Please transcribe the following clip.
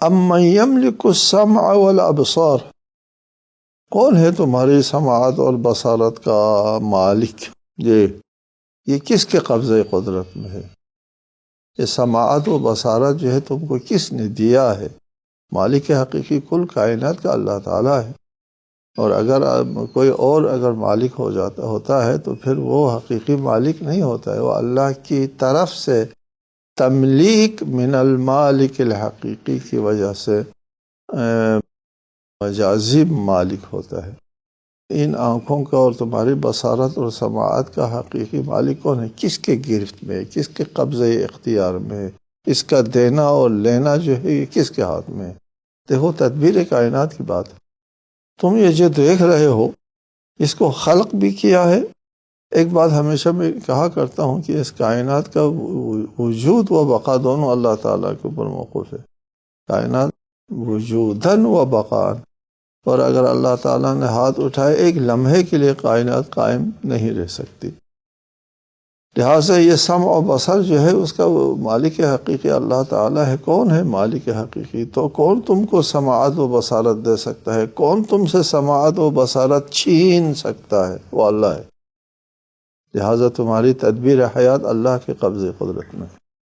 امن یملک السمع والابصار، کون ہے تمہاری سماعت اور بصارت کا مالک؟ یہ کس کے قبضہ قدرت میں ہے؟ یہ سماعت و بصارت جو ہے تم کو کس نے دیا ہے؟ مالک حقیقی کل کائنات کا اللہ تعالیٰ ہے، اور اگر کوئی اور اگر مالک ہوتا ہے تو پھر وہ حقیقی مالک نہیں ہوتا ہے، وہ اللہ کی طرف سے تملیک من المالک الحقیقی کی وجہ سے مجازی مالک ہوتا ہے۔ ان آنکھوں کا اور تمہاری بصارت اور سماعت کا حقیقی مالک کون ہے؟ کس کے گرفت میں ہے؟ کس کے قبضہ اختیار میں ہے؟ اس کا دینا اور لینا جو ہے یہ کس کے ہاتھ میں ہے؟ دیکھو تدبیر کائنات کی بات ہے۔ تم یہ جو دیکھ رہے ہو اس کو خلق بھی کیا ہے۔ ایک بات ہمیشہ میں کہا کرتا ہوں کہ اس کائنات کا وجود و بقا دونوں اللہ تعالیٰ کے اوپر موقوف ہے۔ کائنات وجوداً و بقاً، اور اگر اللہ تعالیٰ نے ہاتھ اٹھائے ایک لمحے کے لیے کائنات قائم نہیں رہ سکتی۔ لہٰذا یہ سمع و بصر جو ہے اس کا مالک حقیقی اللہ تعالیٰ ہے۔ کون ہے مالک حقیقی؟ تو کون تم کو سماعت و بصارت دے سکتا ہے؟ کون تم سے سماعت و بصارت چھین سکتا ہے؟ وہ اللہ ہے۔ لہٰذا تمہاری تدبیر حیات اللہ کے قبضے قدرت میں ہے۔